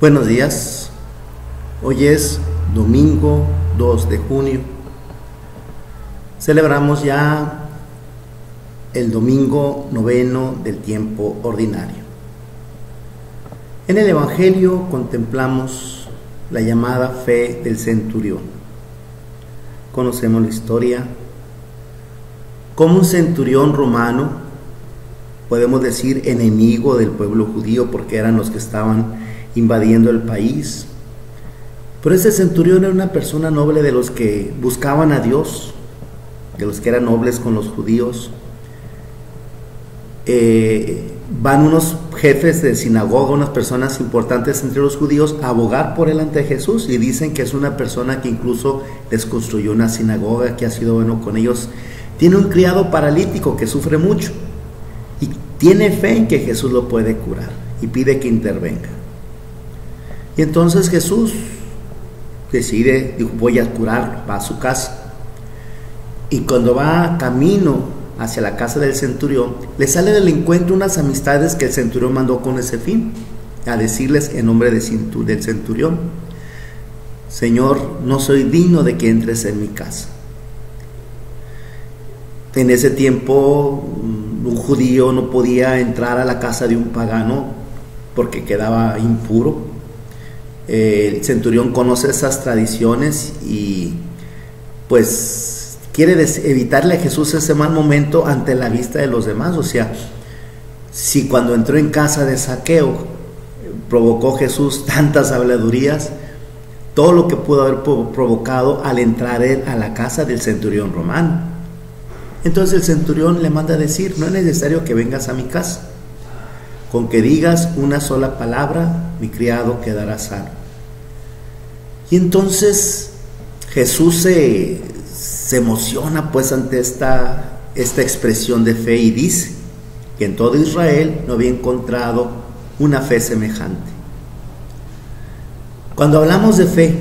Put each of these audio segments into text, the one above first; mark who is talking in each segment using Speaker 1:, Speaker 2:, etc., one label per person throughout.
Speaker 1: Buenos días, hoy es domingo 2 de junio, celebramos ya el domingo noveno del tiempo ordinario. En el Evangelio contemplamos la llamada fe del centurión. Conocemos la historia, como un centurión romano, podemos decir enemigo del pueblo judío porque eran los que estaban invadiendo el país. Pero ese centurión era una persona noble, de los que buscaban a Dios, de los que eran nobles con los judíos. Van unos jefes de sinagoga, unas personas importantes entre los judíos, a abogar por él ante Jesús, y dicen que es una persona que incluso les construyó una sinagoga, que ha sido bueno con ellos. Tiene un criado paralítico que sufre mucho y tiene fe en que Jesús lo puede curar y pide que intervenga. Y entonces Jesús decide, dijo, voy a curarlo, va a su casa. Y cuando va camino hacia la casa del centurión, le sale del encuentro unas amistades que el centurión mandó con ese fin, a decirles en nombre del centurión: Señor, no soy digno de que entres en mi casa. En ese tiempo, un judío no podía entrar a la casa de un pagano porque quedaba impuro. El centurión conoce esas tradiciones y pues quiere evitarle a Jesús ese mal momento ante la vista de los demás. O sea, si cuando entró en casa de Zaqueo provocó Jesús tantas habladurías, todo lo que pudo haber provocado al entrar él a la casa del centurión romano. Entonces el centurión le manda a decir: no es necesario que vengas a mi casa, con que digas una sola palabra, mi criado quedará sano. Y entonces Jesús se emociona pues ante esta expresión de fe, y dice que en todo Israel no había encontrado una fe semejante. Cuando hablamos de fe,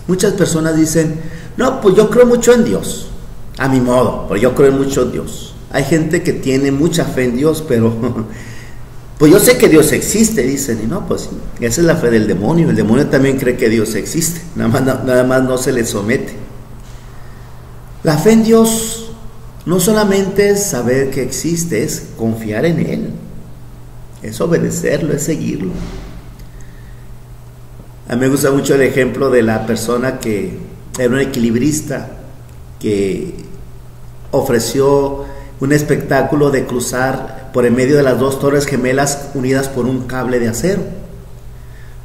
Speaker 1: muchas personas dicen: no, pues yo creo mucho en Dios, a mi modo, pero yo creo mucho en Dios. Hay gente que tiene mucha fe en Dios, pero pues yo sé que Dios existe, dicen. Y no, pues esa es la fe del demonio. El demonio también cree que Dios existe, nada más no se le somete. La fe en Dios no solamente es saber que existe, es confiar en Él, es obedecerlo, es seguirlo. A mí me gusta mucho el ejemplo de la persona que era un equilibrista, que ofreció un espectáculo de cruzar por en medio de las dos torres gemelas unidas por un cable de acero.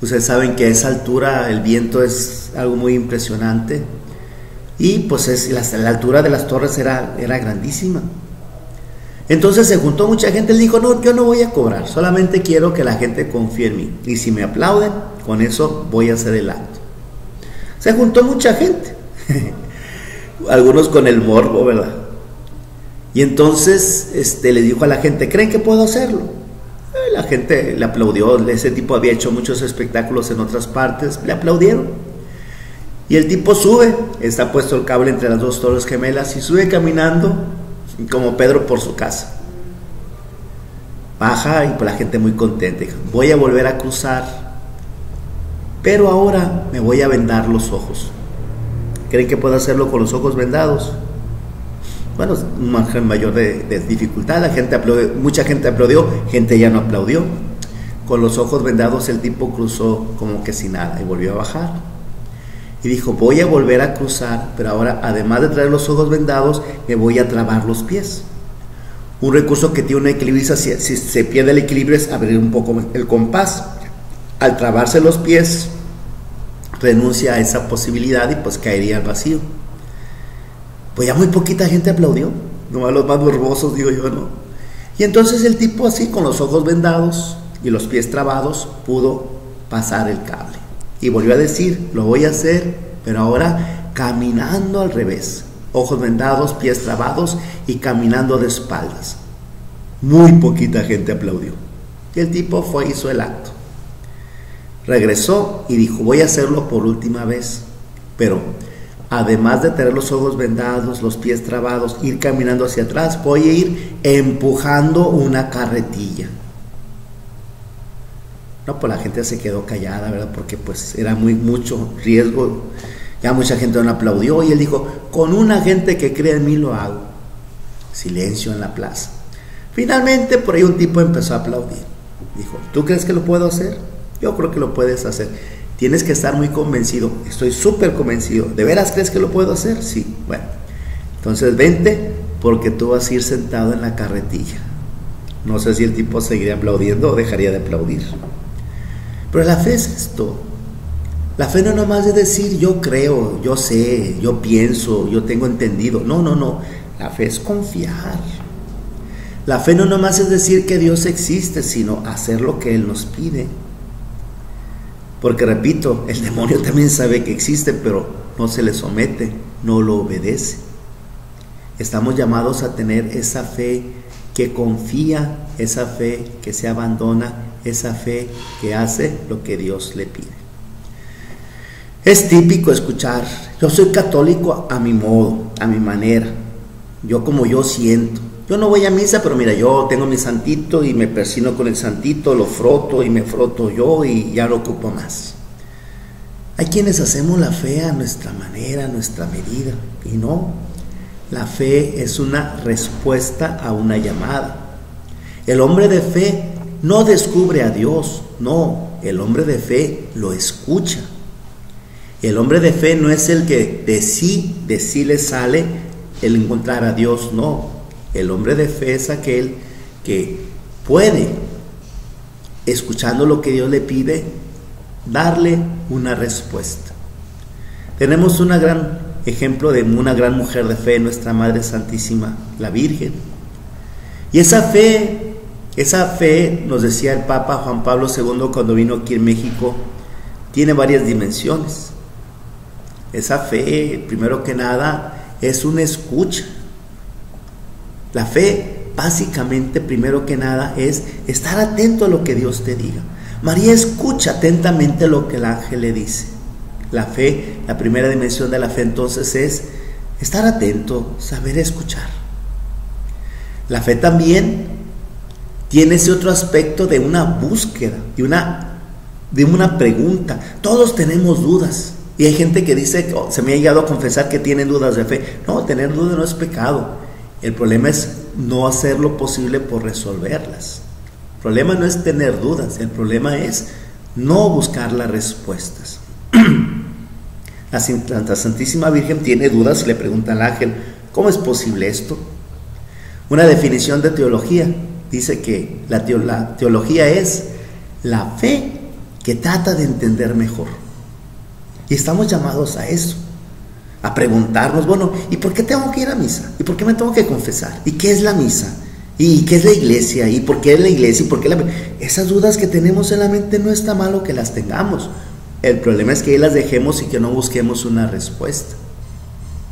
Speaker 1: Ustedes saben que a esa altura el viento es algo muy impresionante, y pues la altura de las torres era grandísima. Entonces se juntó mucha gente. Él dijo: no, yo no voy a cobrar, solamente quiero que la gente confíe en mí, y si me aplauden, con eso voy a hacer el acto. Se juntó mucha gente algunos con el morbo, ¿verdad? Y entonces le dijo a la gente: ¿creen que puedo hacerlo? La gente le aplaudió. Ese tipo había hecho muchos espectáculos en otras partes, le aplaudieron. Y el tipo sube, está puesto el cable entre las dos torres gemelas, y sube caminando como Pedro por su casa. Baja, y pues la gente muy contenta: voy a volver a cruzar, pero ahora me voy a vendar los ojos. ¿Creen que puedo hacerlo con los ojos vendados? Bueno, un margen mayor de dificultad. La gente aplaudió, mucha gente aplaudió, gente ya no aplaudió. Con los ojos vendados el tipo cruzó como que sin nada y volvió a bajar. Y dijo: voy a volver a cruzar, pero ahora, además de traer los ojos vendados, me voy a trabar los pies. Un recurso que tiene un equilibrista, si se pierde el equilibrio, es abrir un poco el compás. Al trabarse los pies, renuncia a esa posibilidad y pues caería al vacío. Pues ya muy poquita gente aplaudió, nomás los más morbosos, digo yo, ¿no? Y entonces el tipo, así con los ojos vendados y los pies trabados, pudo pasar el cable. Y volvió a decir: lo voy a hacer, pero ahora caminando al revés, ojos vendados, pies trabados y caminando de espaldas. Muy poquita gente aplaudió. Y el tipo hizo el acto. Regresó y dijo: voy a hacerlo por última vez, pero además de tener los ojos vendados, los pies trabados, ir caminando hacia atrás, voy a ir empujando una carretilla. No, pues la gente se quedó callada, ¿verdad? Porque pues era mucho riesgo. Ya mucha gente no aplaudió y él dijo, con una gente que cree en mí lo hago. Silencio en la plaza. Finalmente por ahí un tipo empezó a aplaudir. Dijo, ¿tú crees que lo puedo hacer? Yo creo que lo puedes hacer. Tienes que estar muy convencido. Estoy súper convencido. ¿De veras crees que lo puedo hacer? Sí. Bueno, entonces vente porque tú vas a ir sentado en la carretilla. No sé si el tipo seguiría aplaudiendo o dejaría de aplaudir. Pero la fe es esto. La fe no nomás es decir yo creo, yo sé, yo pienso, yo tengo entendido. No, no, no. La fe es confiar. La fe no nomás es decir que Dios existe, sino hacer lo que Él nos pide. Porque repito, el demonio también sabe que existe, pero no se le somete, no lo obedece. Estamos llamados a tener esa fe que confía, esa fe que se abandona, esa fe que hace lo que Dios le pide. Es típico escuchar, yo soy católico a mi modo, a mi manera, yo como yo siento. Yo no voy a misa, pero mira, yo tengo mi santito y me persino con el santito, lo froto y me froto yo y ya lo ocupo más. Hay quienes hacemos la fe a nuestra manera, a nuestra medida, y no. La fe es una respuesta a una llamada. El hombre de fe no descubre a Dios, no, el hombre de fe lo escucha. El hombre de fe no es el que de sí le sale el encontrar a Dios, no. El hombre de fe es aquel que puede, escuchando lo que Dios le pide, darle una respuesta. Tenemos un gran ejemplo de una gran mujer de fe, nuestra Madre Santísima, la Virgen. Y esa fe, nos decía el Papa Juan Pablo II cuando vino aquí en México, tiene varias dimensiones. Esa fe, primero que nada, es una escucha. La fe, básicamente, primero que nada, es estar atento a lo que Dios te diga. María escucha atentamente lo que el ángel le dice. La fe, la primera dimensión de la fe, entonces, es estar atento, saber escuchar. La fe también tiene ese otro aspecto de una búsqueda, de una pregunta. Todos tenemos dudas. Y hay gente que dice, se me ha llegado a confesar que tienen dudas de fe. No, tener dudas no es pecado. El problema es no hacer lo posible por resolverlas. El problema no es tener dudas, el problema es no buscar las respuestas. La Santísima Virgen tiene dudas y le pregunta al ángel, ¿cómo es posible esto? Una definición de teología dice que la teología es la fe que trata de entender mejor. Y estamos llamados a eso, a preguntarnos, bueno, ¿y por qué tengo que ir a misa? ¿Y por qué me tengo que confesar? ¿Y qué es la misa? ¿Y qué es la iglesia? ¿Y por qué es la iglesia? ¿Y por qué Esas dudas que tenemos en la mente no está malo que las tengamos. El problema es que ahí las dejemos y que no busquemos una respuesta.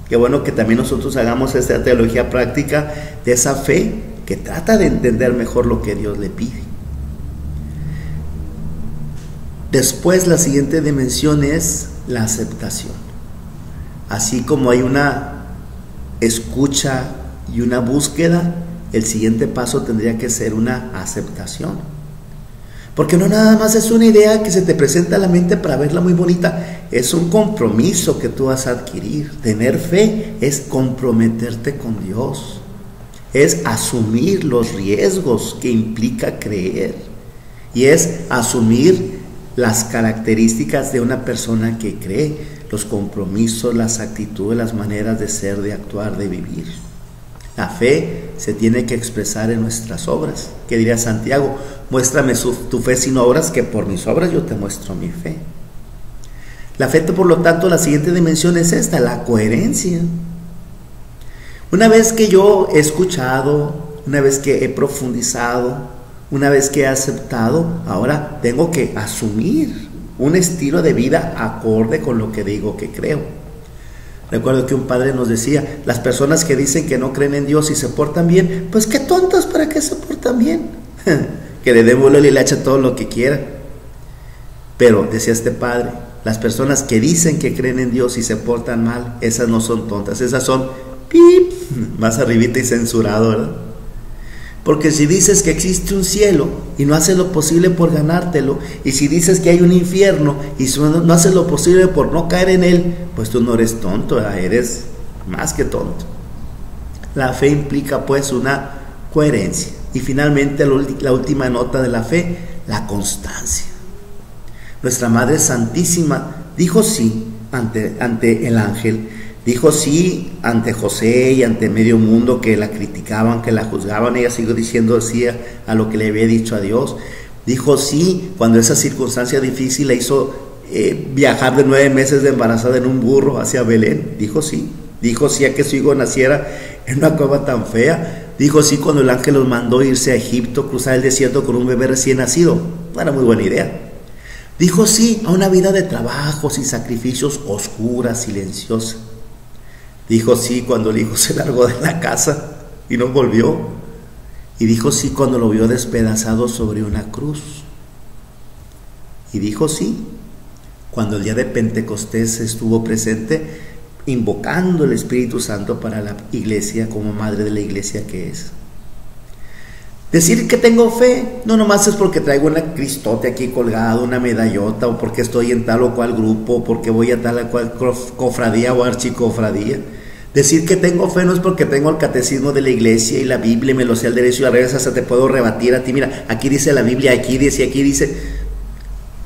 Speaker 1: Qué bueno que también nosotros hagamos esta teología práctica de esa fe que trata de entender mejor lo que Dios le pide. Después, la siguiente dimensión es la aceptación. Así como hay una escucha y una búsqueda, el siguiente paso tendría que ser una aceptación. Porque no nada más es una idea que se te presenta a la mente para verla muy bonita, es un compromiso que tú vas a adquirir. Tener fe es comprometerte con Dios, es asumir los riesgos que implica creer y es asumir las características de una persona que cree, los compromisos, las actitudes, las maneras de ser, de actuar, de vivir. La fe se tiene que expresar en nuestras obras. ¿Qué diría Santiago? Muéstrame tu fe sin obras, que por mis obras yo te muestro mi fe. La fe, por lo tanto, la siguiente dimensión es esta, la coherencia. Una vez que yo he escuchado, una vez que he profundizado, una vez que he aceptado, ahora tengo que asumir un estilo de vida acorde con lo que digo que creo. Recuerdo que un padre nos decía, las personas que dicen que no creen en Dios y se portan bien, pues qué tontos, ¿para qué se portan bien? Que le dé vuelo y le eche todo lo que quiera. Pero, decía este padre, las personas que dicen que creen en Dios y se portan mal, esas no son tontas, esas son pip, más arribita y censurado, ¿verdad? Porque si dices que existe un cielo y no haces lo posible por ganártelo, y si dices que hay un infierno y no haces lo posible por no caer en él, pues tú no eres tonto, eres más que tonto. La fe implica pues una coherencia. Y finalmente la última nota de la fe, la constancia. Nuestra Madre Santísima dijo sí ante el ángel, dijo sí ante José y ante medio mundo que la criticaban, que la juzgaban. Ella siguió diciendo sí a lo que le había dicho a Dios. Dijo sí cuando esa circunstancia difícil la hizo viajar de 9 meses de embarazada en un burro hacia Belén. Dijo sí a que su hijo naciera en una cueva tan fea. Dijo sí cuando el ángel los mandó irse a Egipto, cruzar el desierto con un bebé recién nacido. No era muy buena idea. Dijo sí a una vida de trabajos y sacrificios oscura, silenciosa. Dijo sí cuando el hijo se largó de la casa y no volvió. Y dijo sí cuando lo vio despedazado sobre una cruz. Y dijo sí cuando el día de Pentecostés estuvo presente invocando el Espíritu Santo para la iglesia como madre de la iglesia que es. Decir que tengo fe no nomás es porque traigo una cristote aquí colgado, una medallota, o porque estoy en tal o cual grupo, o porque voy a tal o cual cofradía o archicofradía. Decir que tengo fe no es porque tengo el catecismo de la iglesia y la Biblia y me lo sé al derecho y al revés, hasta te puedo rebatir a ti. Mira, aquí dice la Biblia, aquí dice.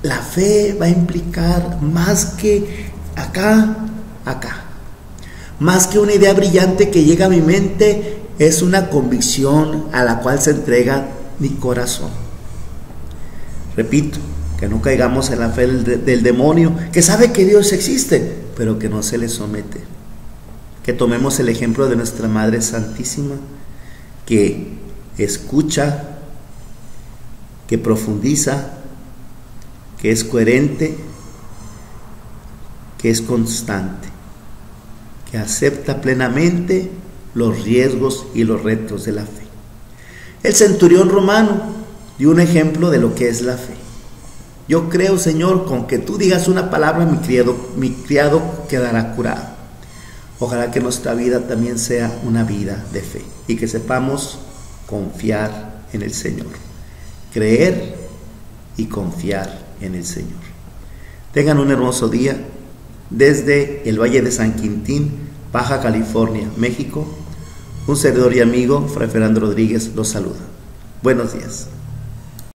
Speaker 1: La fe va a implicar más que acá. Más que una idea brillante que llega a mi mente, es una convicción a la cual se entrega mi corazón. Repito, que no caigamos en la fe del demonio, que sabe que Dios existe, pero que no se le somete. Que tomemos el ejemplo de nuestra Madre Santísima, que escucha, que profundiza, que es coherente, que es constante, que acepta plenamente los riesgos y los retos de la fe. El centurión romano dio un ejemplo de lo que es la fe. Yo creo, Señor, con que tú digas una palabra, mi criado quedará curado. Ojalá que nuestra vida también sea una vida de fe y que sepamos confiar en el Señor, creer y confiar en el Señor. Tengan un hermoso día. Desde el Valle de San Quintín, Baja California, México, un servidor y amigo, Fray Fernando Rodríguez, los saluda. Buenos días.